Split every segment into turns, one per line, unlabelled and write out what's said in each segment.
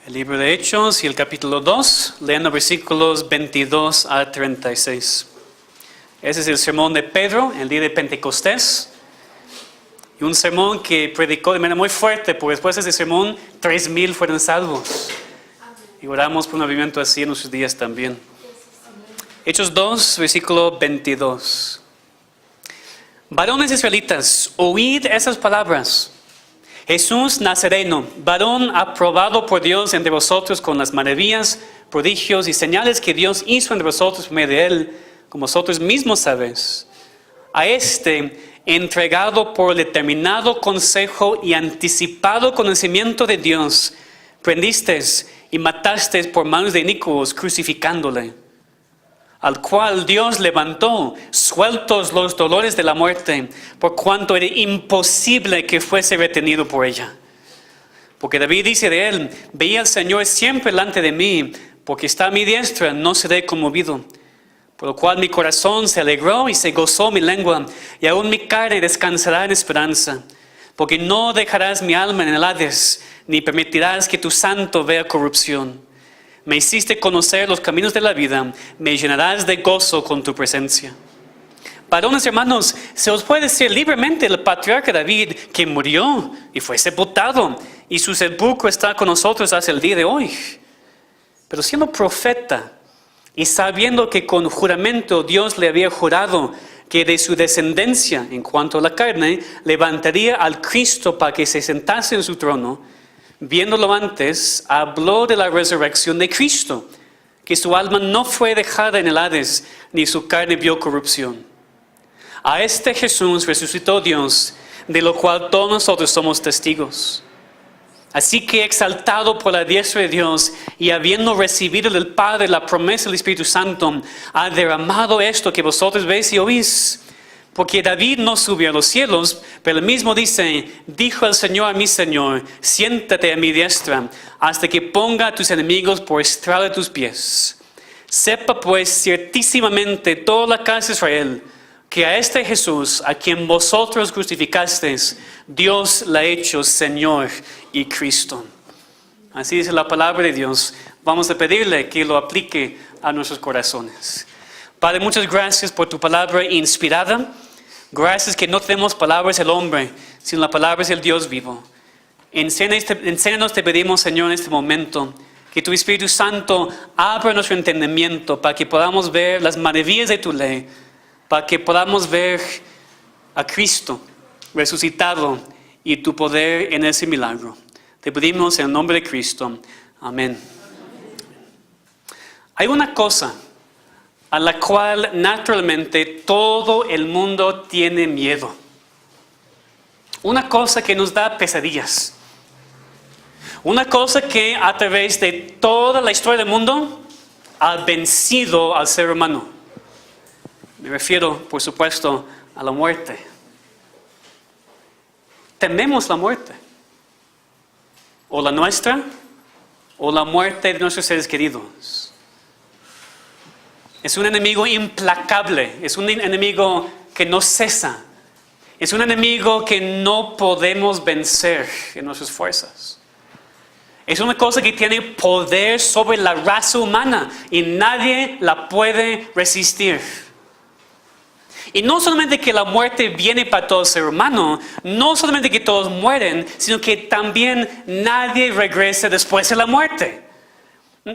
El libro de Hechos y el capítulo 2, leyendo versículos 22 a 36. Ese es el sermón de Pedro, el día de Pentecostés. Y un sermón que predicó de manera muy fuerte, porque después de ese sermón, 3,000 fueron salvos. Y oramos por un avivamiento así en nuestros días también. Hechos 2, versículo 22. Varones israelitas, oíd esas palabras. Jesús Nazareno, varón aprobado por Dios entre vosotros con las maravillas, prodigios y señales que Dios hizo entre vosotros por medio de él, como vosotros mismos sabéis. A este, entregado por el determinado consejo y anticipado conocimiento de Dios, prendisteis y matasteis por manos de inicuos, crucificándole. Al cual Dios levantó, sueltos los dolores de la muerte, por cuanto era imposible que fuese retenido por ella. Porque David dice de él: veía al Señor siempre delante de mí, porque está a mi diestra, no seré conmovido. Por lo cual mi corazón se alegró y se gozó mi lengua, y aún mi carne descansará en esperanza. Porque no dejarás mi alma en el Hades, ni permitirás que tu santo vea corrupción. Me hiciste conocer los caminos de la vida, me llenarás de gozo con tu presencia. Varones hermanos, se os puede decir libremente el patriarca David, que murió y fue sepultado, y su sepulcro está con nosotros hasta el día de hoy. Pero siendo profeta, y sabiendo que con juramento Dios le había jurado que de su descendencia, en cuanto a la carne, levantaría al Cristo para que se sentase en su trono, viéndolo antes, habló de la resurrección de Cristo, que su alma no fue dejada en el Hades, ni su carne vio corrupción. A este Jesús resucitó Dios, de lo cual todos nosotros somos testigos. Así que exaltado por la diestra de Dios, y habiendo recibido del Padre la promesa del Espíritu Santo, ha derramado esto que vosotros veis y oís. Porque David no subió a los cielos, pero él mismo dice: dijo el Señor a mi Señor, siéntate a mi diestra, hasta que ponga a tus enemigos por estrado de tus pies. Sepa pues ciertísimamente toda la casa de Israel, que a este Jesús, a quien vosotros crucificasteis, Dios le ha hecho Señor y Cristo. Así dice la palabra de Dios. Vamos a pedirle que lo aplique a nuestros corazones. Padre, muchas gracias por tu palabra inspirada. Gracias que no tenemos palabras del hombre, sino la palabra del Dios vivo. Enséñanos, te pedimos, Señor, en este momento, que tu Espíritu Santo abra nuestro entendimiento para que podamos ver las maravillas de tu ley, para que podamos ver a Cristo resucitado y tu poder en ese milagro. Te pedimos en el nombre de Cristo. Amén. Hay una cosa a la cual naturalmente todo el mundo tiene miedo. Una cosa que nos da pesadillas. Una cosa que a través de toda la historia del mundo ha vencido al ser humano. Me refiero, por supuesto, a la muerte. Tememos la muerte. O la nuestra, o la muerte de nuestros seres queridos. Es un enemigo implacable, es un enemigo que no cesa, es un enemigo que no podemos vencer en nuestras fuerzas. Es una cosa que tiene poder sobre la raza humana y nadie la puede resistir. Y no solamente que la muerte viene para todo ser humano, no solamente que todos mueren, sino que también nadie regresa después de la muerte.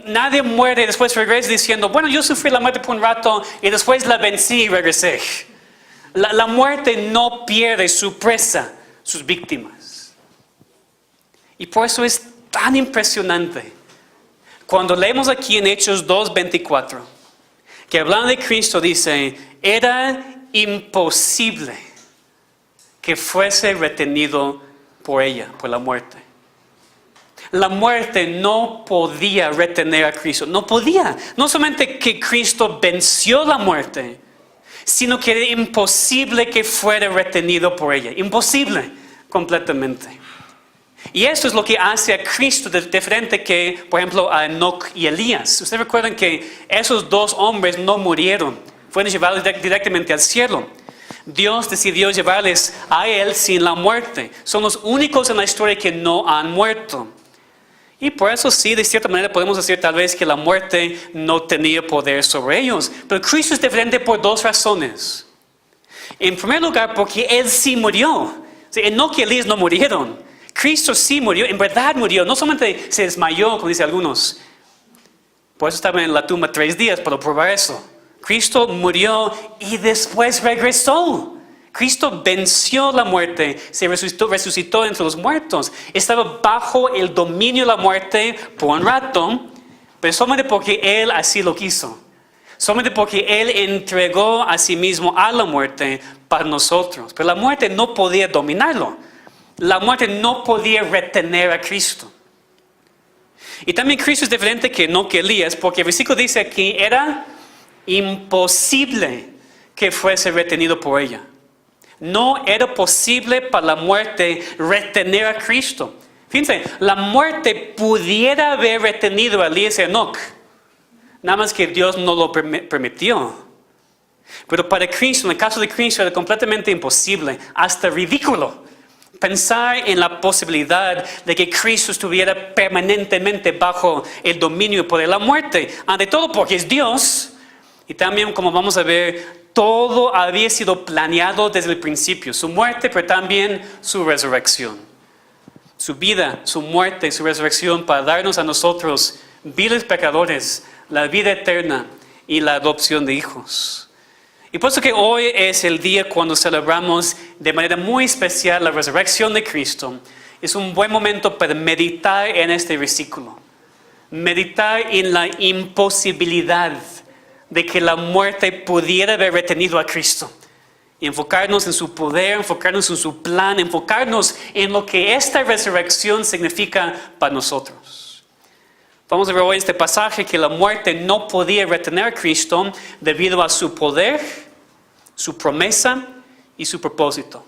Nadie muere y después regresa diciendo: bueno, yo sufrí la muerte por un rato y después la vencí y regresé. La muerte no pierde su presa, sus víctimas. Y por eso es tan impresionante cuando leemos aquí en Hechos 2:24, que hablando de Cristo dice: era imposible que fuese retenido por ella, por la muerte. La muerte no podía retener a Cristo. No podía. No solamente que Cristo venció la muerte, sino que era imposible que fuera retenido por ella. Imposible completamente. Y esto es lo que hace a Cristo diferente que, por ejemplo, a Enoc y Elías. Ustedes recuerdan que esos dos hombres no murieron. Fueron llevados directamente al cielo. Dios decidió llevarles a él sin la muerte. Son los únicos en la historia que no han muerto. Y por eso sí, de cierta manera podemos decir tal vez que la muerte no tenía poder sobre ellos. Pero Cristo es diferente por dos razones. En primer lugar, porque Él sí murió. No que Elías no murieron. Cristo sí murió, en verdad murió. No solamente se desmayó, como dicen algunos. Por eso estaba en la tumba 3 días para probar eso. Cristo murió y después regresó. Cristo venció la muerte, se resucitó entre los muertos. Estaba bajo el dominio de la muerte por un rato, pero solamente porque Él así lo quiso. Solamente porque Él entregó a sí mismo a la muerte para nosotros. Pero la muerte no podía dominarlo. La muerte no podía retener a Cristo. Y también Cristo es diferente que Elías, porque el versículo dice aquí, era imposible que fuese retenido por ella. No era posible para la muerte retener a Cristo. Fíjense, la muerte pudiera haber retenido a Elías y Enoc. Nada más que Dios no lo permitió. Pero para Cristo, en el caso de Cristo, era completamente imposible, hasta ridículo, pensar en la posibilidad de que Cristo estuviera permanentemente bajo el dominio y poder de la muerte. Ante todo porque es Dios. Y también, como vamos a ver, todo había sido planeado desde el principio. Su muerte, pero también su resurrección. Su vida, su muerte y su resurrección para darnos a nosotros, viles pecadores, la vida eterna y la adopción de hijos. Y por eso que hoy es el día cuando celebramos de manera muy especial la resurrección de Cristo. Es un buen momento para meditar en este versículo. Meditar en la imposibilidad de que la muerte pudiera haber retenido a Cristo. Y enfocarnos en su poder, enfocarnos en su plan, enfocarnos en lo que esta resurrección significa para nosotros. Vamos a ver hoy este pasaje que la muerte no podía retener a Cristo debido a su poder, su promesa y su propósito.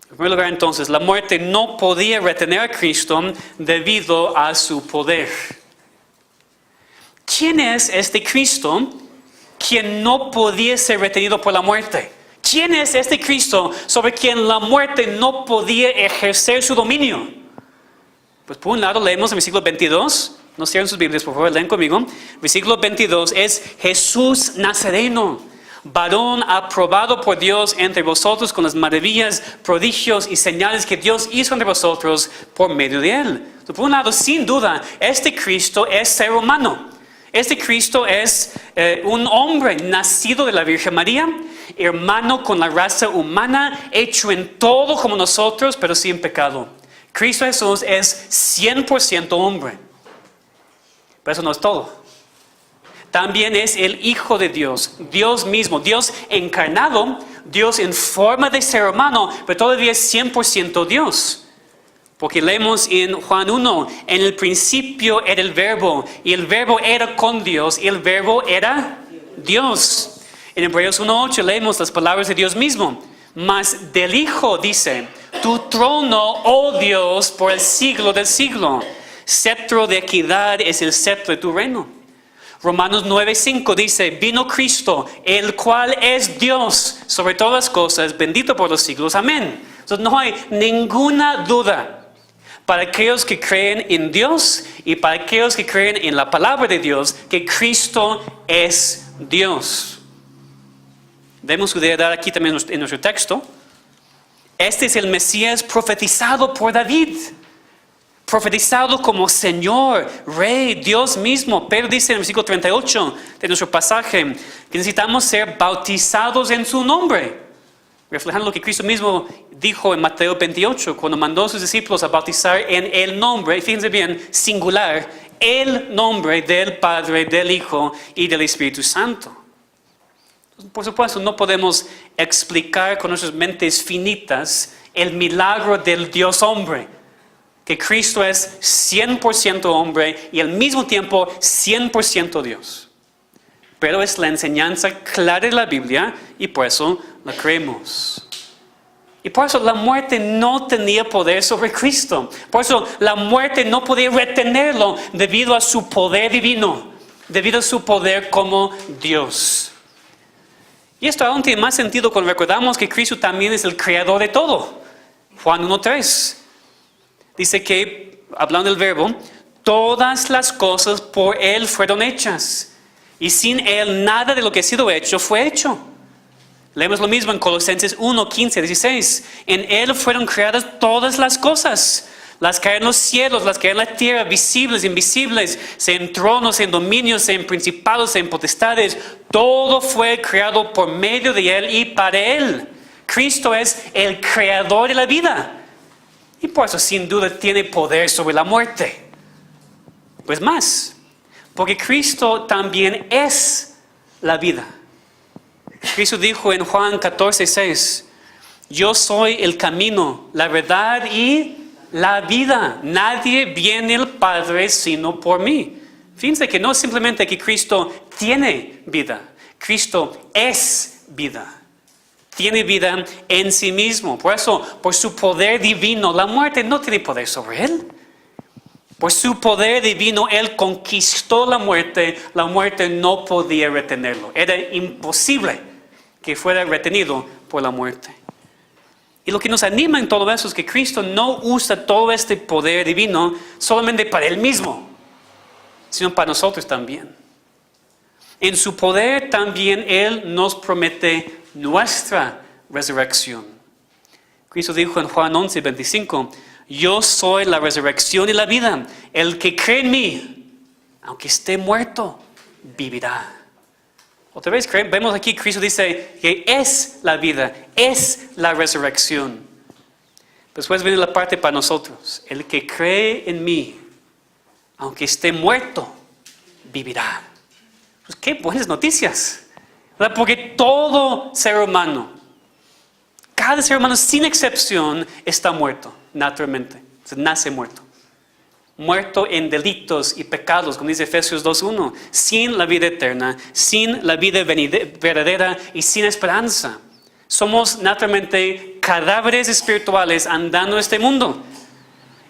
En primer lugar, entonces, la muerte no podía retener a Cristo debido a su poder. ¿Quién es este Cristo quien no podía ser retenido por la muerte? ¿Quién es este Cristo sobre quien la muerte no podía ejercer su dominio? Pues por un lado leemos el versículo 22. No cierren sus Biblias, por favor, leen conmigo. Versículo 22 es Jesús Nazareno, varón aprobado por Dios entre vosotros con las maravillas, prodigios y señales que Dios hizo entre vosotros por medio de él. Entonces, por un lado, sin duda, este Cristo es ser humano. Este Cristo es un hombre nacido de la Virgen María, hermano con la raza humana, hecho en todo como nosotros, pero sin pecado. Cristo Jesús es 100% hombre. Pero eso no es todo. También es el Hijo de Dios, Dios mismo, Dios encarnado, Dios en forma de ser humano, pero todavía es 100% Dios. Porque leemos en Juan 1, en el principio era el verbo, y el verbo era con Dios, y el verbo era Dios. En Hebreos 1:8 leemos las palabras de Dios mismo. Mas del Hijo dice, tu trono, oh Dios, por el siglo del siglo. Cetro de equidad es el cetro de tu reino. Romanos 9:5 dice, vino Cristo, el cual es Dios sobre todas las cosas, bendito por los siglos. Amén. Entonces no hay ninguna duda para aquellos que creen en Dios y para aquellos que creen en la palabra de Dios, que Cristo es Dios. Debemos cuidar aquí también en nuestro texto. Este es el Mesías profetizado por David. Profetizado como Señor, Rey, Dios mismo. Pedro dice en el versículo 38 de nuestro pasaje que necesitamos ser bautizados en su nombre. Reflejando lo que Cristo mismo dijo en Mateo 28, cuando mandó a sus discípulos a bautizar en el nombre, fíjense bien, singular, el nombre del Padre, del Hijo y del Espíritu Santo. Por supuesto, no podemos explicar con nuestras mentes finitas el milagro del Dios hombre, que Cristo es 100% hombre y al mismo tiempo 100% Dios. Pero es la enseñanza clara de la Biblia y por eso la creemos. Y por eso la muerte no tenía poder sobre Cristo. Por eso la muerte no podía retenerlo debido a su poder divino, debido a su poder como Dios. Y esto aún tiene más sentido cuando recordamos que Cristo también es el creador de todo. Juan 1:3 dice que hablando del verbo, todas las cosas por Él fueron hechas. Y sin Él nada de lo que ha sido hecho fue hecho. Leemos lo mismo en Colosenses 1, 15, 16. En Él fueron creadas todas las cosas. Las que hay en los cielos, las que hay en la tierra, visibles, invisibles, sea en tronos, en dominios, sea en principados, sea en potestades. Todo fue creado por medio de Él y para Él. Cristo es el creador de la vida. Y por eso sin duda tiene poder sobre la muerte. Pues más, porque Cristo también es la vida. Cristo dijo en Juan 14, 6, yo soy el camino, la verdad y la vida. Nadie viene al Padre sino por mí. Fíjense que no es simplemente que Cristo tiene vida. Cristo es vida. Tiene vida en sí mismo. Por eso, por su poder divino, la muerte no tiene poder sobre Él. Por su poder divino, Él conquistó la muerte no podía retenerlo. Era imposible que fuera retenido por la muerte. Y lo que nos anima en todo eso es que Cristo no usa todo este poder divino solamente para Él mismo, sino para nosotros también. En su poder también Él nos promete nuestra resurrección. Cristo dijo en Juan 11, 25, yo soy la resurrección y la vida. El que cree en mí, aunque esté muerto, vivirá. Otra vez vemos aquí, Cristo dice que es la vida, es la resurrección. Después viene la parte para nosotros. El que cree en mí, aunque esté muerto, vivirá. Pues qué buenas noticias, ¿verdad? Porque todo ser humano, cada ser humano sin excepción, está muerto, naturalmente. Se nace muerto. Muerto en delitos y pecados, como dice Efesios 2:1, sin la vida eterna, sin la vida verdadera y sin esperanza. Somos naturalmente cadáveres espirituales andando en este mundo.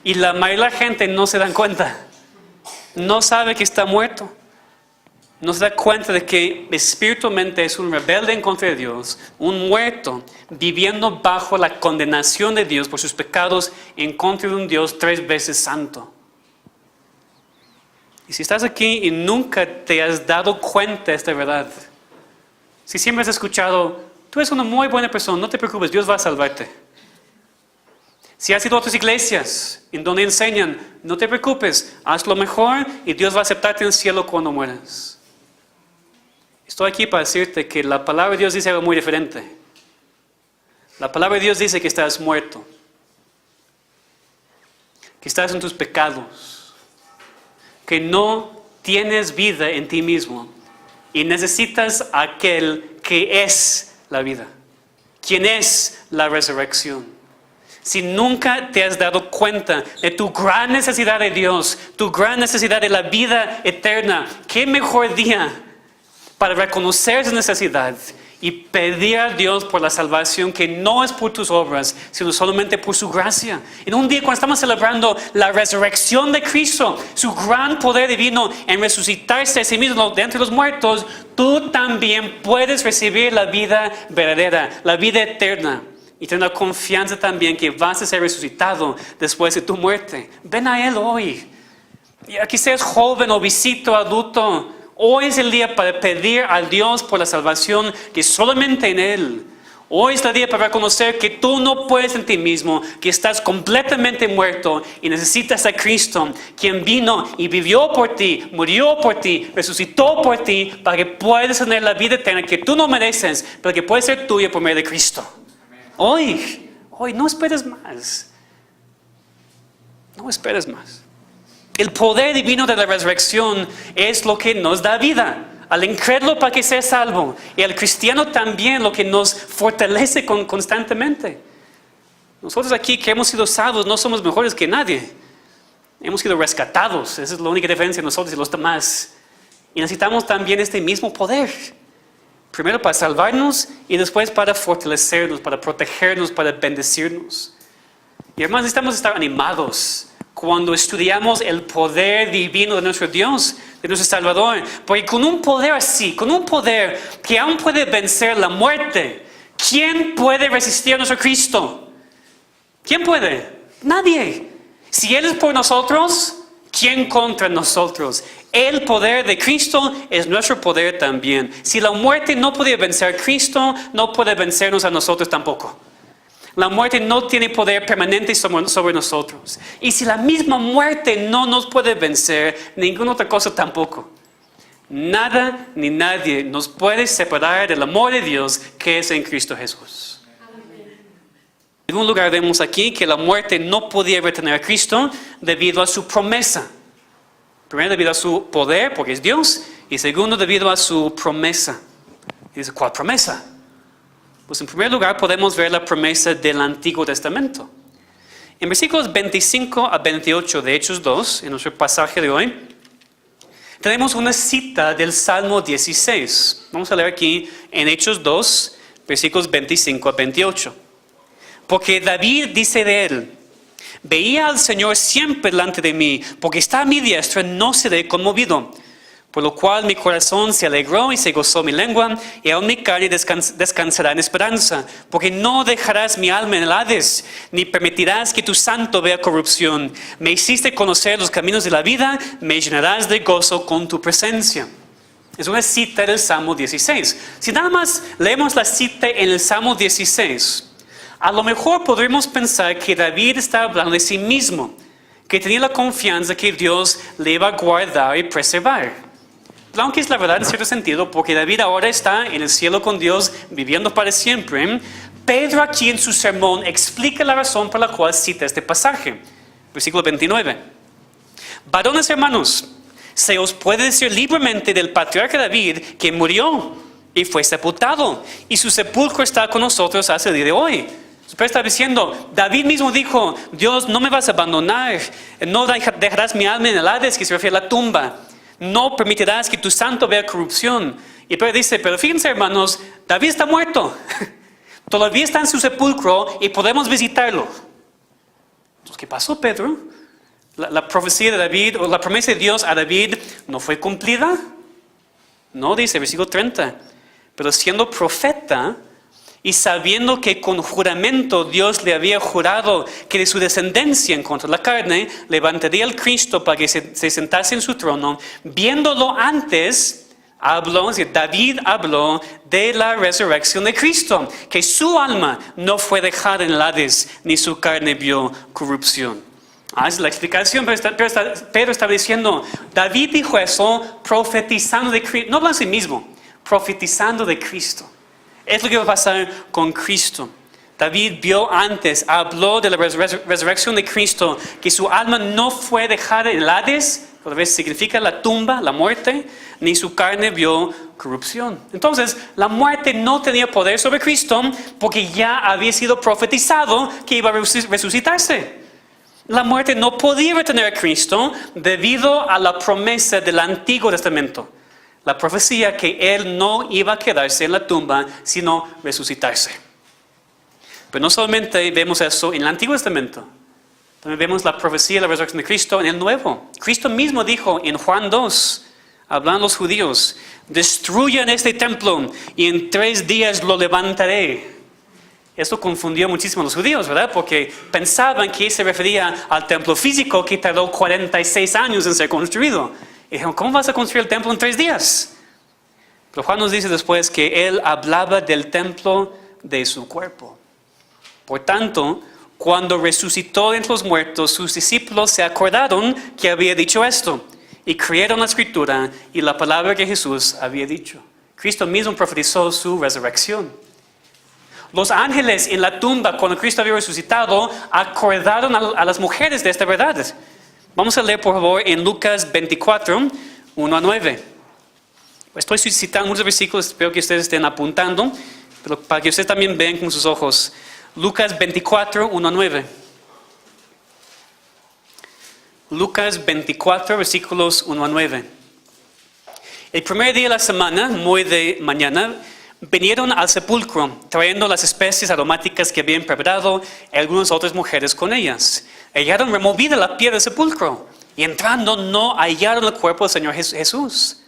Y la mayoría de la gente no se dan cuenta. No sabe que está muerto. No se da cuenta de que espiritualmente es un rebelde en contra de Dios, un muerto, viviendo bajo la condenación de Dios por sus pecados en contra de un Dios 3 veces santo. Y si estás aquí y nunca te has dado cuenta de esta verdad, si siempre has escuchado, tú eres una muy buena persona, no te preocupes, Dios va a salvarte. Si has ido a otras iglesias en donde enseñan, no te preocupes, haz lo mejor y Dios va a aceptarte en el cielo cuando mueras. Estoy aquí para decirte que la palabra de Dios dice algo muy diferente. La palabra de Dios dice que estás muerto, que estás en tus pecados, que no tienes vida en ti mismo y necesitas a aquel que es la vida, quien es la resurrección. Si nunca te has dado cuenta de tu gran necesidad de Dios, tu gran necesidad de la vida eterna, ¿qué mejor día para reconocer esa necesidad y pedir a Dios por la salvación que no es por tus obras, sino solamente por su gracia? En un día cuando estamos celebrando la resurrección de Cristo, su gran poder divino en resucitarse a sí mismo de entre los muertos, tú también puedes recibir la vida verdadera, la vida eterna. Y tener confianza también que vas a ser resucitado después de tu muerte. Ven a Él hoy. Y aquí seas joven o visito adulto. Hoy es el día para pedir a Dios por la salvación que solamente en Él. Hoy es el día para reconocer que tú no puedes en ti mismo, que estás completamente muerto y necesitas a Cristo, quien vino y vivió por ti, murió por ti, resucitó por ti, para que puedas tener la vida eterna que tú no mereces, pero que puede ser tuya por medio de Cristo. Hoy, no esperes más. No esperes más. El poder divino de la resurrección es lo que nos da vida. Al incrédulo para que sea salvo. Y al cristiano también lo que nos fortalece constantemente. Nosotros aquí que hemos sido salvos no somos mejores que nadie. Hemos sido rescatados. Esa es la única diferencia de nosotros y los demás. Y necesitamos también este mismo poder. Primero para salvarnos y después para fortalecernos, para protegernos, para bendecirnos. Y hermanos, necesitamos estar animados cuando estudiamos el poder divino de nuestro Dios, de nuestro Salvador. Porque con un poder así, con un poder que aún puede vencer la muerte, ¿quién puede resistir a nuestro Cristo? ¿Quién puede? Nadie. Si Él es por nosotros, ¿quién contra nosotros? El poder de Cristo es nuestro poder también. Si la muerte no puede vencer a Cristo, no puede vencernos a nosotros tampoco. La muerte no tiene poder permanente sobre nosotros. Y si la misma muerte no nos puede vencer, ninguna otra cosa tampoco. Nada ni nadie nos puede separar del amor de Dios que es en Cristo Jesús. En un lugar vemos aquí que la muerte no podía retener a Cristo debido a su promesa. Primero, debido a su poder, porque es Dios. Y segundo, debido a su promesa. Y dice, ¿cuál promesa? Pues en primer lugar podemos ver la promesa del Antiguo Testamento. En versículos 25 a 28 de Hechos 2, en nuestro pasaje de hoy, tenemos una cita del Salmo 16. Vamos a leer aquí en Hechos 2, versículos 25 a 28. Porque David dice de él, veía al Señor siempre delante de mí, porque está a mi diestra, no seré conmovido. Por lo cual mi corazón se alegró y se gozó mi lengua, y aún mi carne descansará en esperanza, porque no dejarás mi alma en el Hades, ni permitirás que tu santo vea corrupción. Me hiciste conocer los caminos de la vida, me llenarás de gozo con tu presencia. Es una cita del Salmo 16. Si nada más leemos la cita en el Salmo 16, a lo mejor podríamos pensar que David está hablando de sí mismo, que tenía la confianza que Dios le iba a guardar y preservar. Aunque es la verdad en cierto sentido, porque David ahora está en el cielo con Dios, viviendo para siempre, Pedro aquí en su sermón explica la razón por la cual cita este pasaje. Versículo 29. Varones hermanos, se os puede decir libremente del patriarca David que murió y fue sepultado, y su sepulcro está con nosotros hasta el día de hoy. Pedro está diciendo, David mismo dijo, Dios, no me vas a abandonar, no dejarás mi alma en el Hades, que se refiere a la tumba. No permitirás que tu santo vea corrupción. Y Pedro dice, pero fíjense hermanos, David está muerto. Todavía está en su sepulcro y podemos visitarlo. Entonces, ¿qué pasó, Pedro? La profecía de David, o la promesa de Dios a David, ¿no fue cumplida? No, dice versículo 30. Pero siendo profeta y sabiendo que con juramento Dios le había jurado que de su descendencia en contra de la carne levantaría al Cristo para que se sentase en su trono, viéndolo antes, David habló de la resurrección de Cristo, que su alma no fue dejada en el Hades, ni su carne vio corrupción. Esa es la explicación, Pedro está diciendo, David dijo eso profetizando de Cristo, no habla de sí mismo, profetizando de Cristo. Es lo que va a pasar con Cristo. David vio antes, habló de la resurrección de Cristo, que su alma no fue dejada en el Hades, que a veces significa la tumba, la muerte, ni su carne vio corrupción. Entonces, la muerte no tenía poder sobre Cristo porque ya había sido profetizado que iba a resucitarse. La muerte no podía retener a Cristo debido a la promesa del Antiguo Testamento. La profecía que Él no iba a quedarse en la tumba, sino resucitarse. Pero no solamente vemos eso en el Antiguo Testamento, también vemos la profecía de la resurrección de Cristo en el Nuevo. Cristo mismo dijo en Juan 2, hablando a los judíos, destruyan este templo y en 3 días lo levantaré. Esto confundió muchísimo a los judíos, ¿verdad? Porque pensaban que se refería al templo físico que tardó 46 años en ser construido. Y dijeron, ¿cómo vas a construir el templo en 3 días? Pero Juan nos dice después que él hablaba del templo de su cuerpo. Por tanto, cuando resucitó entre los muertos, sus discípulos se acordaron que había dicho esto y creyeron la escritura y la palabra que Jesús había dicho. Cristo mismo profetizó su resurrección. Los ángeles en la tumba, cuando Cristo había resucitado, acordaron a las mujeres de esta verdad. Vamos a leer, por favor, en Lucas 24, 1 a 9. Estoy citando muchos versículos, espero que ustedes estén apuntando, pero para que ustedes también vean con sus ojos. Lucas 24, 1 a 9. Lucas 24, versículos 1 a 9. El primer día de la semana, muy de mañana, vinieron al sepulcro, trayendo las especies aromáticas que habían preparado y algunas otras mujeres con ellas. Hallaron removida la piedra del sepulcro y entrando no hallaron el cuerpo del Señor Jesús.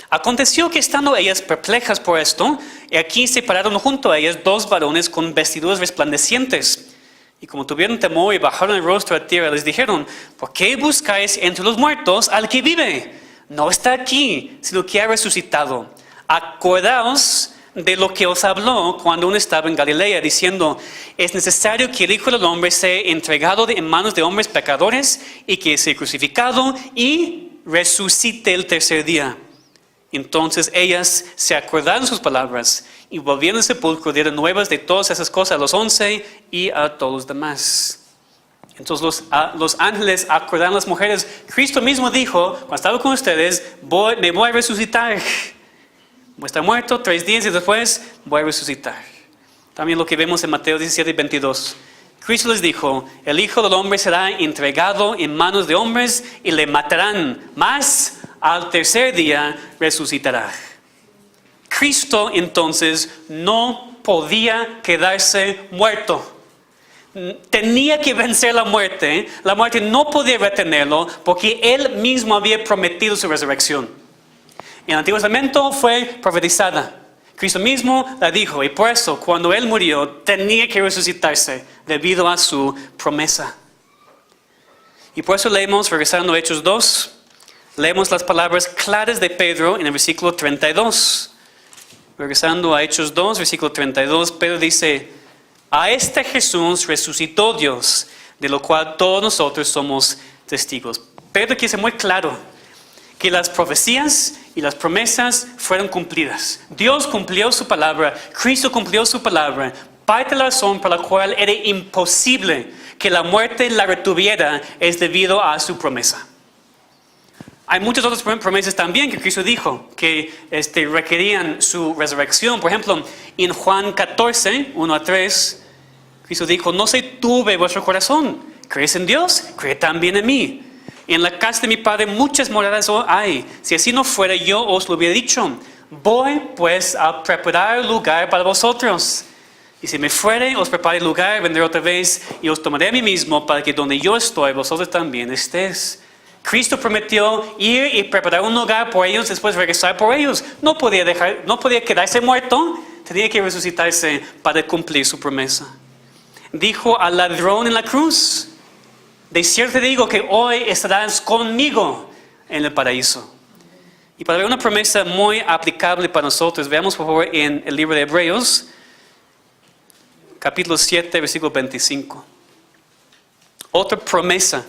Aconteció que estando ellas perplejas por esto, y aquí se pararon junto a ellas 2 varones con vestiduras resplandecientes. Y como tuvieron temor y bajaron el rostro a tierra, les dijeron: ¿por qué buscáis entre los muertos al que vive? No está aquí, sino que ha resucitado. Acordaos de lo que os habló cuando aún estaba en Galilea, diciendo: es necesario que el Hijo del Hombre sea entregado en manos de hombres pecadores y que sea crucificado y resucite el tercer día. Entonces ellas se acordaron de sus palabras y volvieron al sepulcro, dieron nuevas de todas esas cosas a los 11 y a todos los demás. Entonces los ángeles acordaron a las mujeres. Cristo mismo dijo, cuando estaba con ustedes: me voy a resucitar. Voy a estar muerto 3 días y después voy a resucitar. También lo que vemos en Mateo 17 y 22. Cristo les dijo: el Hijo del Hombre será entregado en manos de hombres y le matarán, mas al tercer día resucitará. Cristo entonces no podía quedarse muerto. Tenía que vencer la muerte. La muerte no podía retenerlo porque Él mismo había prometido su resurrección. En el Antiguo Testamento fue profetizada. Cristo mismo la dijo, y por eso cuando Él murió tenía que resucitarse debido a su promesa. Y por eso leemos, regresando a Hechos 2, leemos las palabras claras de Pedro en el versículo 32. Regresando a Hechos 2, versículo 32, Pedro dice: a este Jesús resucitó Dios, de lo cual todos nosotros somos testigos. Pedro quiere ser muy claro que las profecías y las promesas fueron cumplidas. Dios cumplió su palabra, Cristo cumplió su palabra. Parte de la razón por la cual era imposible que la muerte la retuviera es debido a su promesa. Hay muchas otras promesas también que Cristo dijo que requerían su resurrección. Por ejemplo, en Juan 14, 1 a 3, Cristo dijo: no se turbe vuestro corazón. ¿Crees en Dios? Cree también en mí. En la casa de mi Padre muchas moradas hay. Si así no fuera, yo os lo hubiera dicho. Voy pues a preparar lugar para vosotros. Y si me fuere, os prepare lugar, vendré otra vez y os tomaré a mí mismo, para que donde yo estoy, vosotros también estéis. Cristo prometió ir y preparar un lugar por ellos, después regresar por ellos. No podía quedarse muerto, tenía que resucitarse para cumplir su promesa. Dijo al ladrón en la cruz: de cierto te digo que hoy estarás conmigo en el paraíso. Y para ver una promesa muy aplicable para nosotros, veamos por favor en el libro de Hebreos, capítulo 7, versículo 25. Otra promesa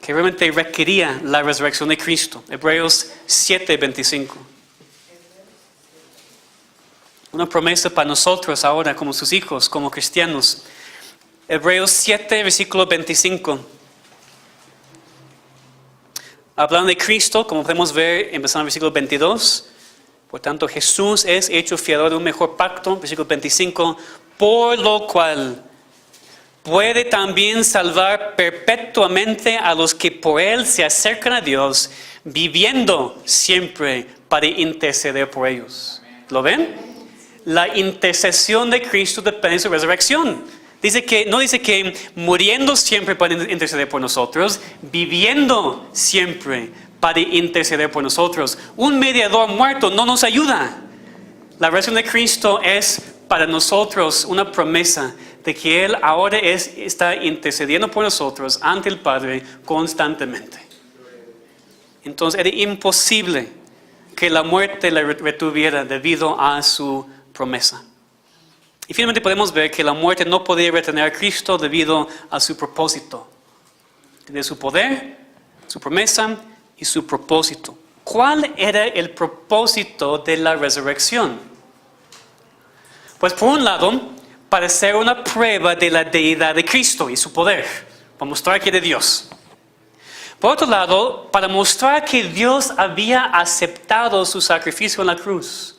que realmente requería la resurrección de Cristo. Hebreos 7, 25. Una promesa para nosotros ahora como sus hijos, como cristianos. Hebreos 7, versículo 25. Hablando de Cristo, como podemos ver, empezando en el versículo 22. Por tanto, Jesús es hecho fiador de un mejor pacto. Versículo 25. Por lo cual puede también salvar perpetuamente a los que por Él se acercan a Dios, viviendo siempre para interceder por ellos. ¿Lo ven? La intercesión de Cristo depende de su resurrección. No dice que muriendo siempre para interceder por nosotros, viviendo siempre para interceder por nosotros. Un mediador muerto no nos ayuda. La resurrección de Cristo es para nosotros una promesa de que Él ahora está intercediendo por nosotros ante el Padre constantemente. Entonces era imposible que la muerte la retuviera debido a su promesa. Y finalmente podemos ver que la muerte no podía retener a Cristo debido a su propósito. De su poder, su promesa y su propósito. ¿Cuál era el propósito de la resurrección? Pues por un lado, para ser una prueba de la deidad de Cristo y su poder, para mostrar que era Dios. Por otro lado, para mostrar que Dios había aceptado su sacrificio en la cruz,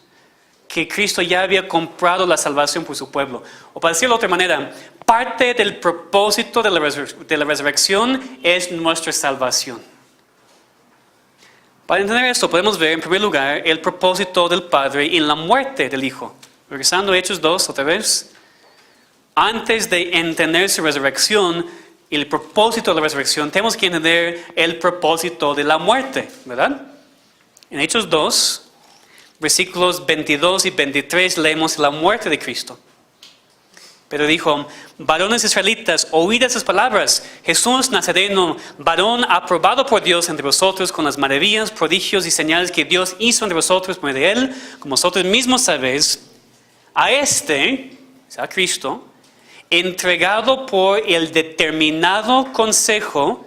que Cristo ya había comprado la salvación por su pueblo. O para decirlo de otra manera, parte del propósito de la resurrección es nuestra salvación. Para entender esto, podemos ver en primer lugar el propósito del Padre en la muerte del Hijo. Regresando a Hechos 2 otra vez. Antes de entender su resurrección y el propósito de la resurrección, tenemos que entender el propósito de la muerte, ¿verdad? En Hechos 2, versículos 22 y 23, leemos la muerte de Cristo. Pero dijo: varones israelitas, oíd esas palabras. Jesús Nazareno, varón aprobado por Dios entre vosotros con las maravillas, prodigios y señales que Dios hizo entre vosotros por medio de él, como vosotros mismos sabéis, a Cristo, entregado por el determinado consejo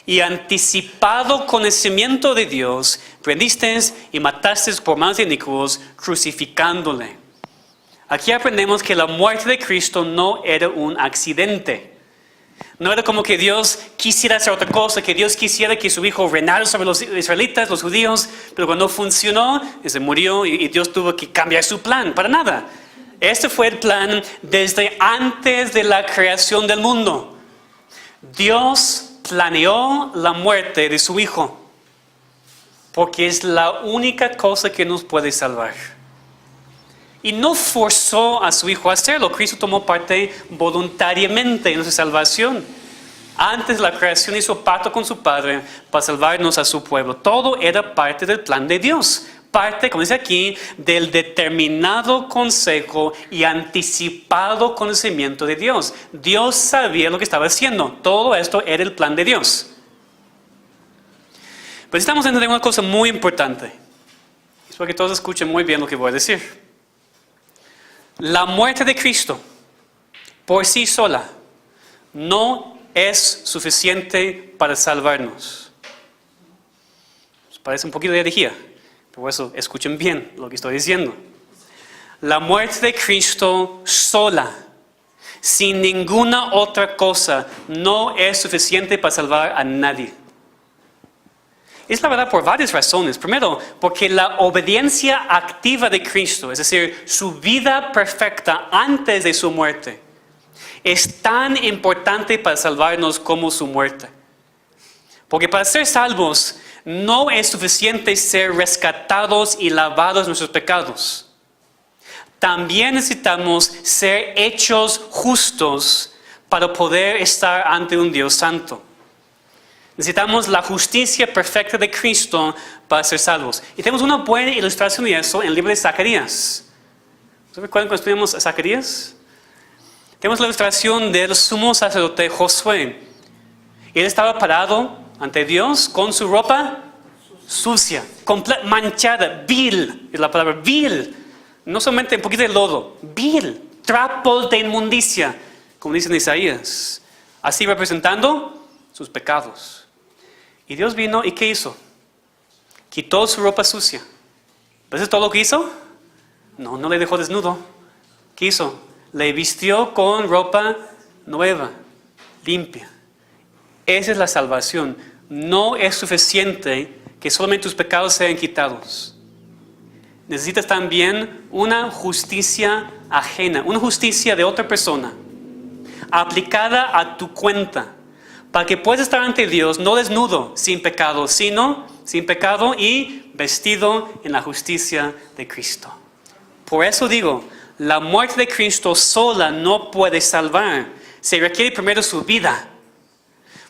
y anticipado conocimiento de Dios, prendisteis y matasteis por manos de inicuos, crucificándole. Aquí aprendemos que la muerte de Cristo no era un accidente. No era como que Dios quisiera hacer otra cosa, que Dios quisiera que su hijo reinara sobre los israelitas, los judíos, pero cuando no funcionó, se murió y Dios tuvo que cambiar su plan. Para nada. Este fue el plan desde antes de la creación del mundo. Dios planeó la muerte de su hijo, porque es la única cosa que nos puede salvar. Y no forzó a su hijo a hacerlo. Cristo tomó parte voluntariamente en su salvación. Antes de la creación hizo pacto con su Padre para salvarnos a su pueblo. Todo era parte del plan de Dios. Parte, como dice aquí, del determinado consejo y anticipado conocimiento de Dios. Dios sabía lo que estaba haciendo. Todo esto era el plan de Dios. Pero estamos entendiendo una cosa muy importante. Espero que todos escuchen muy bien lo que voy a decir. La muerte de Cristo por sí sola no es suficiente para salvarnos. Parece un poquito de herejía, por eso escuchen bien lo que estoy diciendo. La muerte de Cristo sola, sin ninguna otra cosa, no es suficiente para salvar a nadie. Es la verdad por varias razones. Primero, porque la obediencia activa de Cristo, es decir, su vida perfecta antes de su muerte, es tan importante para salvarnos como su muerte. Porque para ser salvos no es suficiente ser rescatados y lavados de nuestros pecados. También necesitamos ser hechos justos para poder estar ante un Dios santo. Necesitamos la justicia perfecta de Cristo para ser salvos. Y tenemos una buena ilustración de eso en el libro de Zacarías. ¿Se recuerdan cuando estudiamos a Zacarías? Tenemos la ilustración del sumo sacerdote Josué. Él estaba parado ante Dios con su ropa sucia, manchada, vil, es la palabra vil. No solamente un poquito de lodo, vil, trapos de inmundicia, como dice en Isaías. Así representando sus pecados. Y Dios vino, ¿y qué hizo? Quitó su ropa sucia. ¿Eso es todo lo que hizo? No, no le dejó desnudo. ¿Qué hizo? Le vistió con ropa nueva, limpia. Esa es la salvación. No es suficiente que solamente tus pecados sean quitados. Necesitas también una justicia ajena, una justicia de otra persona, aplicada a tu cuenta. Para que puedas estar ante Dios, no desnudo, sin pecado, sino sin pecado y vestido en la justicia de Cristo. Por eso digo, la muerte de Cristo sola no puede salvar. Se requiere primero su vida.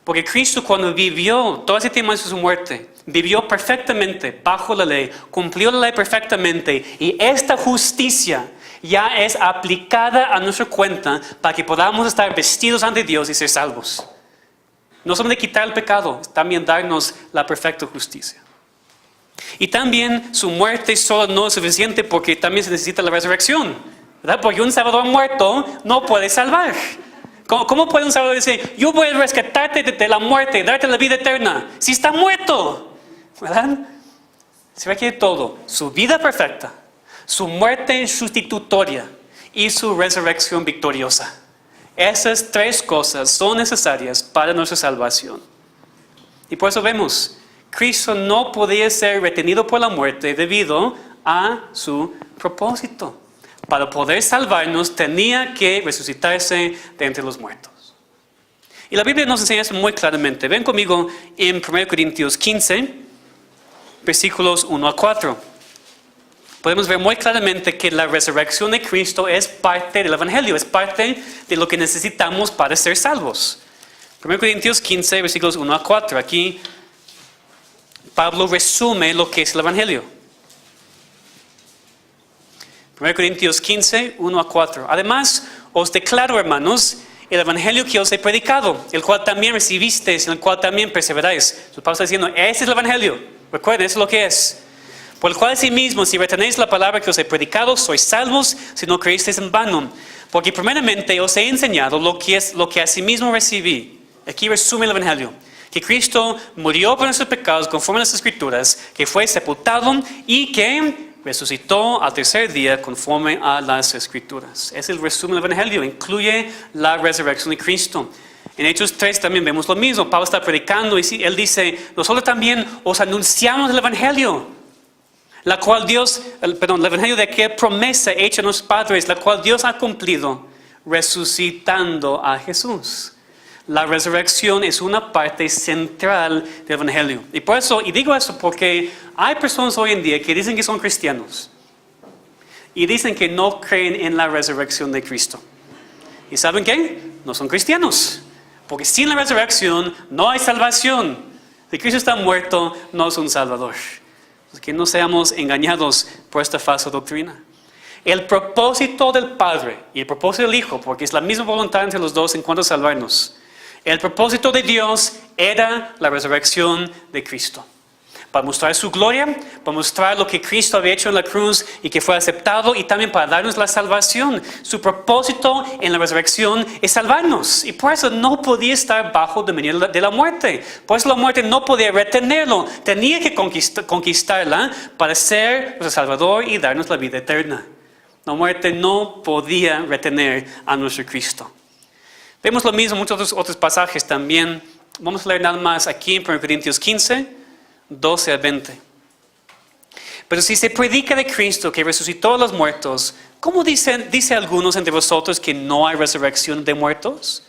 Porque Cristo, cuando vivió todo ese tiempo de su muerte, vivió perfectamente bajo la ley, cumplió la ley perfectamente, y esta justicia ya es aplicada a nuestra cuenta para que podamos estar vestidos ante Dios y ser salvos. No solamente quitar el pecado, también darnos la perfecta justicia. Y también su muerte solo no es suficiente porque también se necesita la resurrección, ¿verdad? Porque un salvador muerto no puede salvar. ¿Cómo puede un salvador decir, yo voy a rescatarte de la muerte, darte la vida eterna, si está muerto? ¿Verdad? Se requiere todo, su vida perfecta, su muerte sustitutoria y su resurrección victoriosa. Esas tres cosas son necesarias para nuestra salvación. Y por eso vemos, Cristo no podía ser retenido por la muerte debido a su propósito. Para poder salvarnos tenía que resucitarse de entre los muertos. Y la Biblia nos enseña eso muy claramente. Ven conmigo en 1 Corintios 15, versículos 1 a 4. Podemos ver muy claramente que la resurrección de Cristo es parte del Evangelio, es parte de lo que necesitamos para ser salvos. 1 Corintios 15, versículos 1 a 4. Aquí Pablo resume lo que es el Evangelio. 1 Corintios 15, 1 a 4. Además, os declaro, hermanos, el evangelio que os he predicado, el cual también recibisteis, en el cual también perseveráis. Entonces Pablo está diciendo, ese es el evangelio. Recuerden, eso es lo que es. Por el cual asimismo, si retenéis la palabra que os he predicado, sois salvos si no creísteis en vano. Porque primeramente os he enseñado lo que asimismo recibí. Aquí resume el evangelio. Que Cristo murió por nuestros pecados conforme a las Escrituras, que fue sepultado y que resucitó al tercer día conforme a las Escrituras. Es el resumen del evangelio, incluye la resurrección de Cristo. En Hechos 3 también vemos lo mismo. Pablo está predicando y él dice, nosotros también os anunciamos el evangelio, el evangelio de aquella promesa hecha a los padres, la cual Dios ha cumplido, resucitando a Jesús. La resurrección es una parte central del evangelio. Y por eso, y digo eso porque hay personas hoy en día que dicen que son cristianos y dicen que no creen en la resurrección de Cristo. ¿Y saben qué? No son cristianos. Porque sin la resurrección no hay salvación. Si Cristo está muerto, no es un salvador. Que no seamos engañados por esta falsa doctrina. El propósito del Padre y el propósito del Hijo, porque es la misma voluntad entre los dos en cuanto a salvarnos. El propósito de Dios era la resurrección de Cristo. Para mostrar su gloria, para mostrar lo que Cristo había hecho en la cruz y que fue aceptado, y también para darnos la salvación. Su propósito en la resurrección es salvarnos, y por eso no podía estar bajo dominio de la muerte. Por eso la muerte no podía retenerlo, tenía que conquistarla para ser nuestro Salvador y darnos la vida eterna. La muerte no podía retener a nuestro Cristo. Vemos lo mismo en muchos otros pasajes también. Vamos a leer nada más aquí en 1 Corintios 15, 12 a 20. Pero si se predica de Cristo que resucitó a los muertos, ¿cómo dice algunos entre vosotros que no hay resurrección de muertos?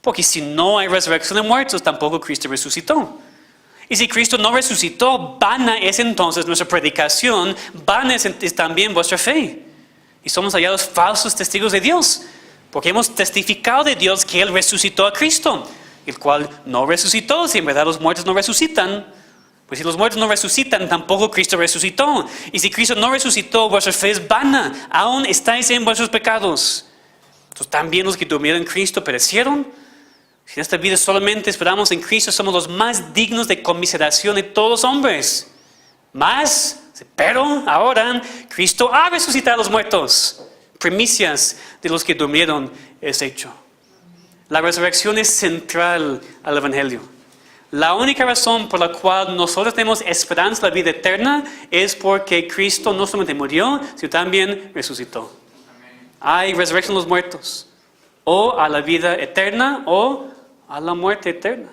Porque si no hay resurrección de muertos, tampoco Cristo resucitó. Y si Cristo no resucitó, vana es entonces nuestra predicación, vana es también vuestra fe. Y somos hallados falsos testigos de Dios, porque hemos testificado de Dios que Él resucitó a Cristo, el cual no resucitó. Si en verdad los muertos no resucitan, pues si los muertos no resucitan, tampoco Cristo resucitó. Y si Cristo no resucitó, vuestra fe es vana, aún estáis en vuestros pecados. Entonces también los que durmieron en Cristo perecieron. Si en esta vida solamente esperamos en Cristo, somos los más dignos de conmiseración de todos los hombres. Pero ahora Cristo ha resucitado a los muertos. Primicias de los que durmieron es hecho. La resurrección es central al evangelio. La única razón por la cual nosotros tenemos esperanza de la vida eterna es porque Cristo no solamente murió, sino también resucitó. Hay resurrección de los muertos, o a la vida eterna o a la muerte eterna.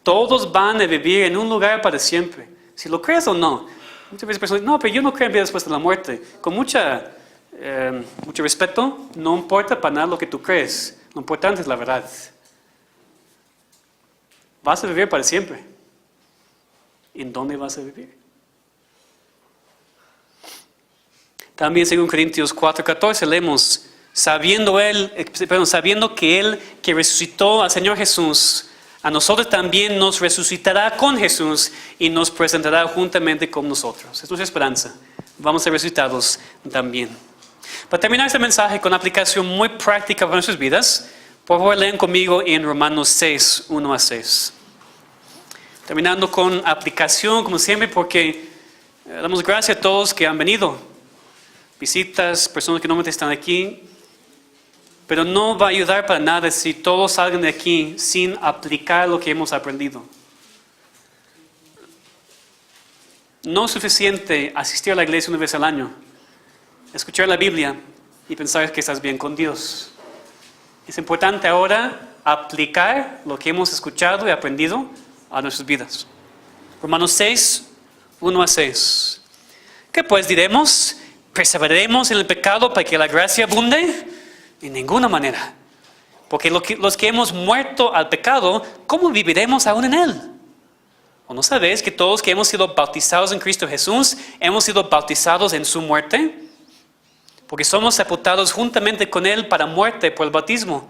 Todos van a vivir en un lugar para siempre, si lo crees o no. Muchas veces personas dicen, no, pero yo no creo en vida después de la muerte. Con mucho respeto, no importa para nada lo que tú crees. Lo importante es la verdad. Vas a vivir para siempre. ¿En dónde vas a vivir? También según Corintios 4:14 leemos, sabiendo que Él que resucitó al Señor Jesús, a nosotros también nos resucitará con Jesús y nos presentará juntamente con nosotros. Es nuestra esperanza. Vamos a ser resucitados también. Para terminar este mensaje con una aplicación muy práctica para nuestras vidas, por favor lean conmigo en Romanos 6, 1 a 6. Terminando con aplicación, como siempre, porque damos gracias a todos que han venido. Visitas, personas que normalmente están aquí. Pero no va a ayudar para nada si todos salgan de aquí sin aplicar lo que hemos aprendido. No es suficiente asistir a la iglesia una vez al año, escuchar la Biblia y pensar que estás bien con Dios. Es importante ahora aplicar lo que hemos escuchado y aprendido a nuestras vidas. Romanos 6, 1 a 6. ¿Qué pues diremos? ¿Perseveraremos en el pecado para que la gracia abunde? En ninguna manera. Porque los que hemos muerto al pecado, ¿cómo viviremos aún en él? ¿O no sabéis que todos que hemos sido bautizados en Cristo Jesús, hemos sido bautizados en su muerte? Porque somos sepultados juntamente con Él para muerte por el bautismo,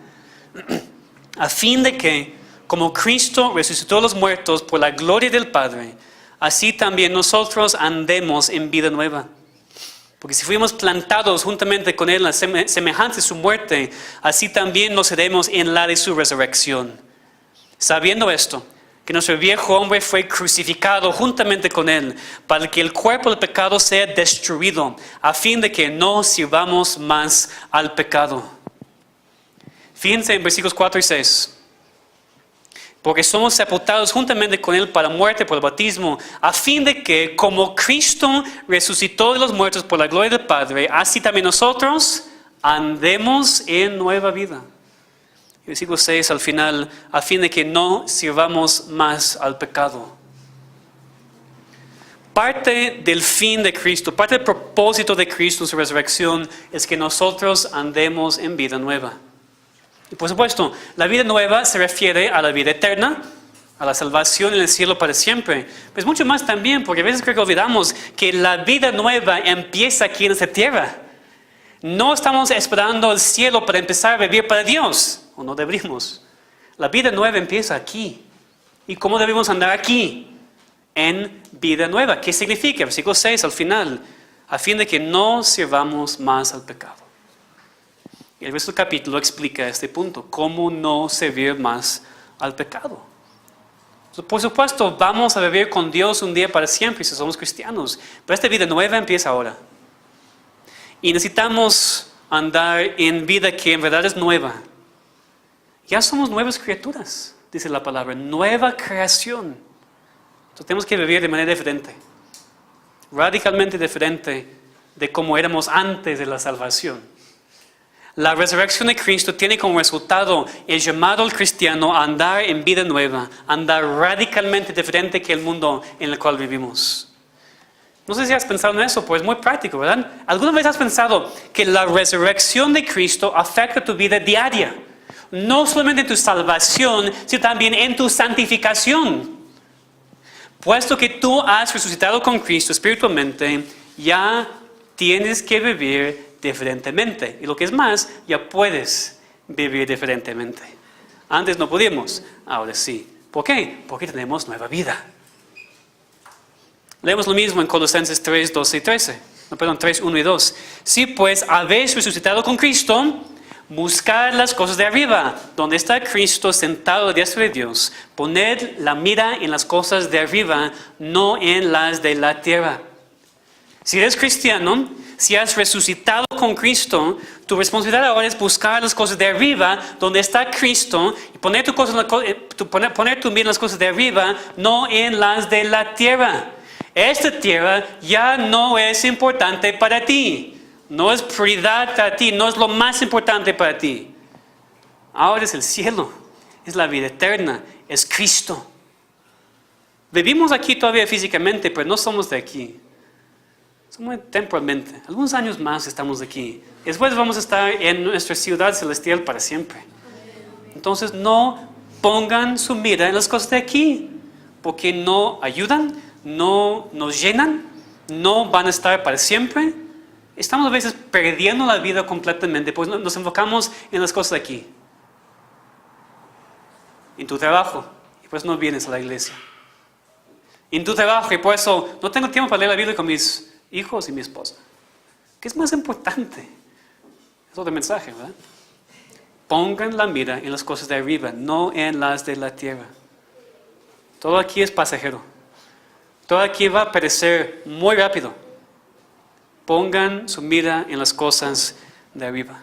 a fin de que, como Cristo resucitó a los muertos por la gloria del Padre, así también nosotros andemos en vida nueva. Porque si fuimos plantados juntamente con Él en la semejanza de su muerte, así también nos seremos en la de su resurrección. Sabiendo esto, que nuestro viejo hombre fue crucificado juntamente con Él, para que el cuerpo del pecado sea destruido, a fin de que no sirvamos más al pecado. Fíjense en versículos 4 y 6. Porque somos sepultados juntamente con Él para muerte por el bautismo, a fin de que, como Cristo resucitó de los muertos por la gloria del Padre, así también nosotros andemos en nueva vida. Versículo 6 al final, a fin de que no sirvamos más al pecado. Parte del fin de Cristo, parte del propósito de Cristo en su resurrección es que nosotros andemos en vida nueva. Y por supuesto, la vida nueva se refiere a la vida eterna, a la salvación en el cielo para siempre. Pues mucho más también, porque a veces creo que olvidamos que la vida nueva empieza aquí en esta tierra. No estamos esperando el cielo para empezar a vivir para Dios, o no deberíamos. La vida nueva empieza aquí. ¿Y cómo debemos andar aquí? En vida nueva. ¿Qué significa? Versículo 6 al final, a fin de que no sirvamos más al pecado. Y el resto del capítulo explica este punto, cómo no servir más al pecado. Por supuesto, vamos a vivir con Dios un día para siempre si somos cristianos, pero esta vida nueva empieza ahora. Y necesitamos andar en vida que en verdad es nueva. Ya somos nuevas criaturas, dice la palabra, nueva creación. Entonces tenemos que vivir de manera diferente, radicalmente diferente de cómo éramos antes de la salvación. La resurrección de Cristo tiene como resultado el llamado al cristiano a andar en vida nueva, andar radicalmente diferente que el mundo en el cual vivimos. No sé si has pensado en eso, pues es muy práctico, ¿verdad? ¿Alguna vez has pensado que la resurrección de Cristo afecta tu vida diaria? No solamente en tu salvación, sino también en tu santificación. Puesto que tú has resucitado con Cristo espiritualmente, ya tienes que vivir diferentemente. Y lo que es más, ya puedes vivir diferentemente. Antes no podíamos, ahora sí. ¿Por qué? Porque tenemos nueva vida. Leemos lo mismo en Colosenses 3, 12 y 13. 3, 1 y 2. Si pues habéis resucitado con Cristo, buscad las cosas de arriba, donde está Cristo sentado a la diestra de Dios. Poned la mira en las cosas de arriba, no en las de la tierra. Si eres cristiano, si has resucitado con Cristo, tu responsabilidad ahora es buscar las cosas de arriba, donde está Cristo, y poner tu mira en las cosas de arriba, no en las de la tierra. Esta tierra ya no es importante para ti, no es prioridad para ti, no es lo más importante para ti. Ahora es el cielo, es la vida eterna, es Cristo. Vivimos aquí todavía físicamente, pero no somos de aquí. Somos temporalmente. Algunos años más estamos aquí. Después vamos a estar en nuestra ciudad celestial para siempre. Entonces no pongan su mira en las cosas de aquí, porque no ayudan, no nos llenan, no van a estar para siempre. Estamos a veces perdiendo la vida completamente, pues nos enfocamos en las cosas de aquí. En tu trabajo, y pues no vienes a la iglesia. En tu trabajo, y por eso no tengo tiempo para leer la Biblia con mis hijos y mi esposa. ¿Qué es más importante? Es otro mensaje, ¿verdad? Pongan la mira en las cosas de arriba, no en las de la tierra. Todo aquí es pasajero. Todo aquí va a perecer muy rápido. Pongan su mira en las cosas de arriba.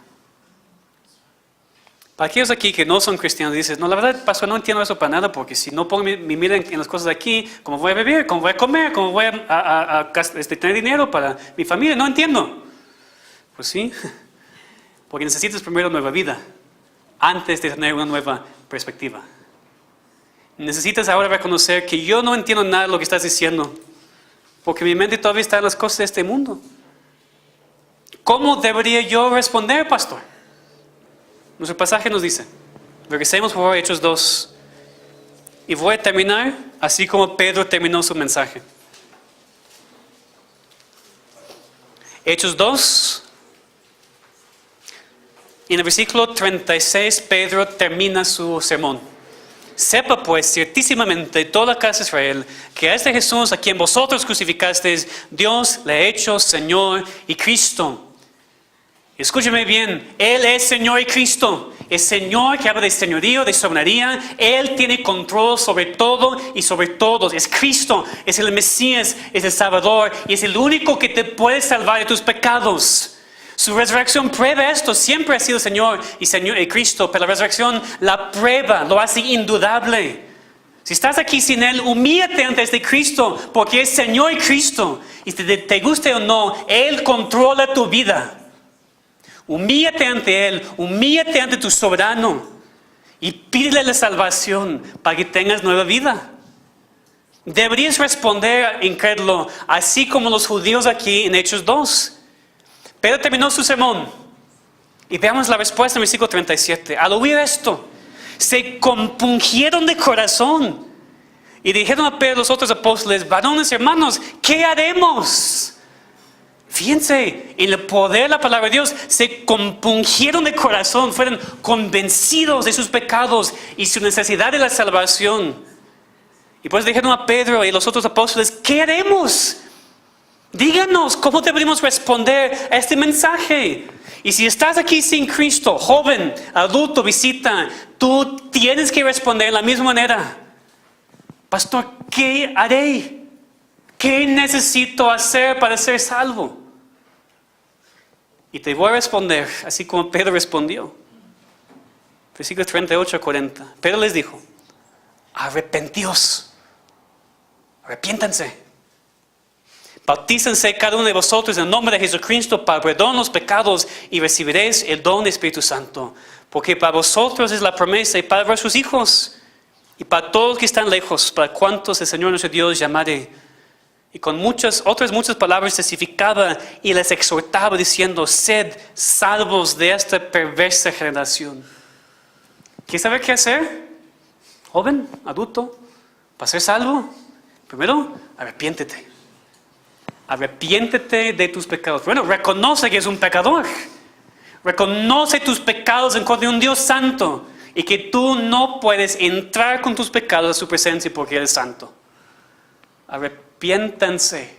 Para aquellos aquí que no son cristianos, dices, no, la verdad, pastor, no entiendo eso para nada, porque si no pongo mi mira en las cosas de aquí, ¿cómo voy a vivir? ¿Cómo voy a comer? ¿Cómo voy a tener dinero para mi familia? No entiendo. Pues sí, porque necesitas primero nueva vida, antes de tener una nueva perspectiva. Necesitas ahora reconocer que yo no entiendo nada de lo que estás diciendo, porque mi mente todavía está en las cosas de este mundo. ¿Cómo debería yo responder, pastor? Nuestro pasaje nos dice, regresemos por favor a Hechos 2, y voy a terminar así como Pedro terminó su mensaje. Hechos 2, y en el versículo 36 Pedro termina su sermón. sepa pues ciertísimamente toda la casa de Israel que a este Jesús a quien vosotros crucificasteis, Dios le ha hecho Señor y Cristo. Escúcheme bien, Él es Señor y Cristo. Es Señor que habla de señorío, de soberanía. Él tiene control sobre todo y sobre todos. Es Cristo, es el Mesías, es el Salvador y es el único que te puede salvar de tus pecados. Su resurrección prueba esto. Siempre ha sido Señor y Cristo, pero la resurrección la prueba, lo hace indudable. Si estás aquí sin Él, humíllate antes de Cristo, porque es Señor y Cristo. Y te guste o no, Él controla tu vida. Humíllate ante Él, humíllate ante tu soberano y pídele la salvación para que tengas nueva vida. Deberías responder, incrédulo, así como los judíos aquí en Hechos 2. Pedro terminó su sermón y veamos la respuesta en el versículo 37. Al oír esto, se compungieron de corazón y dijeron a Pedro los otros apóstoles: varones hermanos, ¿qué haremos? Fíjense, en el poder de la palabra de Dios, se compungieron de corazón, fueron convencidos de sus pecados y su necesidad de la salvación. Y pues dijeron a Pedro y los otros apóstoles: ¿qué haremos? Díganos cómo deberíamos responder a este mensaje. Y si estás aquí sin Cristo, joven, adulto, visita, tú tienes que responder de la misma manera. Pastor, ¿qué haré? ¿Qué necesito hacer para ser salvo? Y te voy a responder así como Pedro respondió. Versículos 38 a 40. Pedro les dijo: arrepentíos, arrepiéntanse, bautícense cada uno de vosotros en el nombre de Jesucristo para perdón de los pecados y recibiréis el don del Espíritu Santo. Porque para vosotros es la promesa y para vuestros hijos y para todos los que están lejos, para cuantos el Señor nuestro Dios llamare. Y con otras muchas palabras testificaba y les exhortaba diciendo: sed salvos de esta perversa generación. ¿Quieres saber qué hacer? Joven, adulto, para ser salvo, primero, arrepiéntete. Arrepiéntete de tus pecados. Bueno, reconoce que es un pecador. Reconoce tus pecados en contra de un Dios santo y que tú no puedes entrar con tus pecados a su presencia porque Él es santo. Arrepiéntanse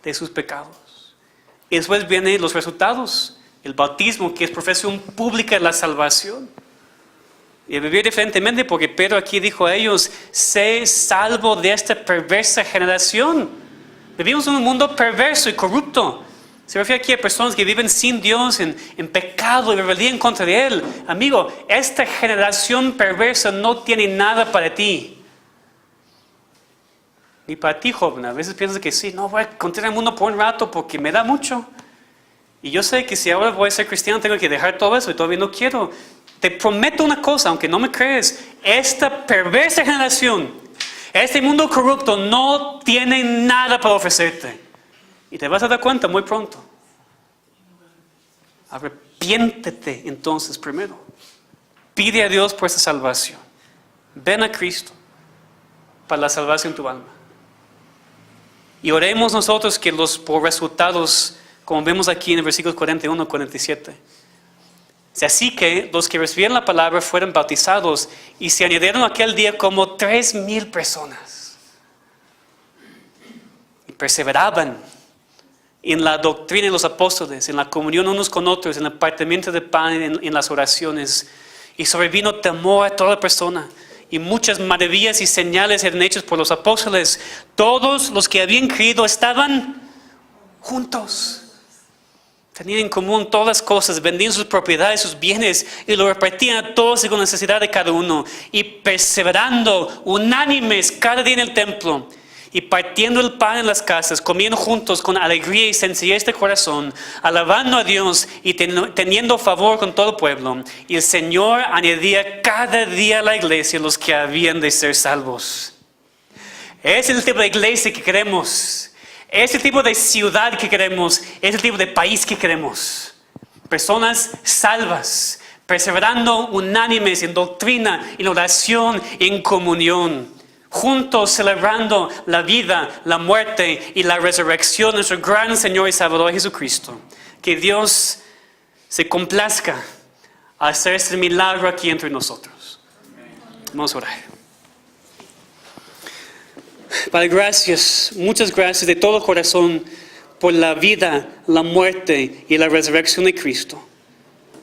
de sus pecados. Y después vienen los resultados. El bautismo, que es profesión pública de la salvación. Y vivir diferentemente, porque Pedro aquí dijo a ellos: sé salvo de esta perversa generación. Vivimos en un mundo perverso y corrupto. Se refiere aquí a personas que viven sin Dios, en pecado y rebeldía en contra de Él. Amigo, esta generación perversa no tiene nada para ti. Ni para ti, joven. A veces piensas que sí, no voy a continuar el mundo por un rato porque me da mucho. Y yo sé que si ahora voy a ser cristiano tengo que dejar todo eso y todavía no quiero. Te prometo una cosa, aunque no me crees: esta perversa generación, este mundo corrupto no tiene nada para ofrecerte. Y te vas a dar cuenta muy pronto. Arrepiéntete entonces primero. Pide a Dios por esa salvación. Ven a Cristo para la salvación de tu alma. Y oremos nosotros que por resultados, como vemos aquí en el versículo 41 47. Así que los que recibieron la palabra fueron bautizados y se añadieron aquel día como 3,000 personas. Y perseveraban en la doctrina de los apóstoles, en la comunión unos con otros, en el partimiento de pan, en las oraciones. Y sobrevino temor a toda persona. Y muchas maravillas y señales eran hechas por los apóstoles. Todos los que habían creído estaban juntos. Tenían en común todas las cosas, vendían sus propiedades, sus bienes y lo repartían a todos según la necesidad de cada uno. Y perseverando unánimes cada día en el templo y partiendo el pan en las casas, comiendo juntos con alegría y sencillez de corazón, alabando a Dios y teniendo favor con todo el pueblo. Y el Señor añadía cada día a la iglesia los que habían de ser salvos. Ese es el tipo de iglesia que queremos. Es el tipo de ciudad que queremos. Es el tipo de país que queremos. Personas salvas, perseverando unánimes en doctrina, en oración, en comunión. Juntos celebrando la vida, la muerte y la resurrección de nuestro gran Señor y Salvador Jesucristo. Que Dios se complazca a hacer este milagro aquí entre nosotros. Vamos a orar. Padre, gracias, muchas gracias de todo corazón por la vida, la muerte y la resurrección de Cristo.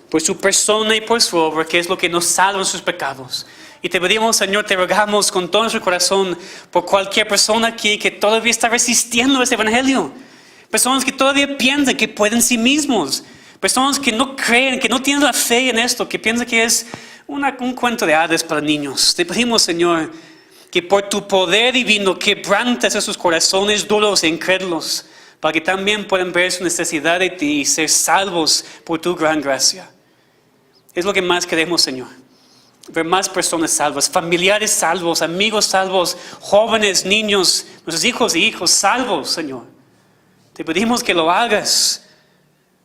Por su persona y por su obra, que es lo que nos salva de sus pecados. Y te pedimos, Señor, te rogamos con todo nuestro corazón por cualquier persona aquí que todavía está resistiendo ese evangelio. Personas que todavía piensan que pueden en sí mismos. Personas que no creen, que no tienen la fe en esto, que piensan que es un cuento de hadas para niños. Te pedimos, Señor, que por tu poder divino quebrantes esos corazones duros e incrédulos, para que también puedan ver su necesidad de ti y ser salvos por tu gran gracia. Es lo que más queremos, Señor. Ver más personas salvas, familiares salvos, amigos salvos, jóvenes, niños, nuestros hijos y hijos salvos, Señor. Te pedimos que lo hagas.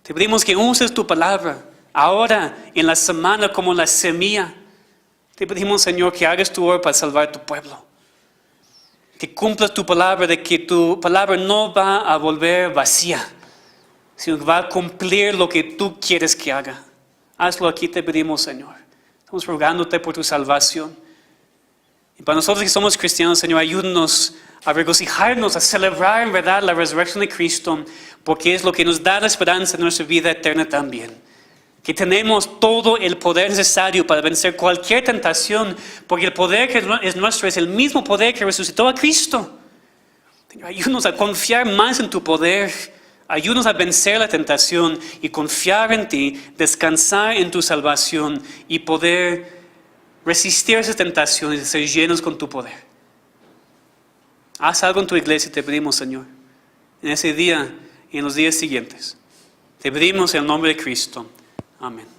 Te pedimos que uses tu palabra ahora en la semana como la semilla. Te pedimos, Señor, que hagas tu obra para salvar tu pueblo. Que cumplas tu palabra, de que tu palabra no va a volver vacía, sino que va a cumplir lo que tú quieres que haga. Hazlo aquí, te pedimos, Señor. Estamos rogándote por tu salvación. Y para nosotros que somos cristianos, Señor, ayúdanos a regocijarnos, a celebrar en verdad la resurrección de Cristo, porque es lo que nos da la esperanza de nuestra vida eterna también. Que tenemos todo el poder necesario para vencer cualquier tentación, porque el poder que es nuestro es el mismo poder que resucitó a Cristo. Señor, ayúdanos a confiar más en tu poder. Ayúdanos a vencer la tentación y confiar en ti, descansar en tu salvación y poder resistir esas tentaciones y ser llenos con tu poder. Haz algo en tu iglesia, te pedimos, Señor, en ese día y en los días siguientes. Te pedimos en el nombre de Cristo. Amén.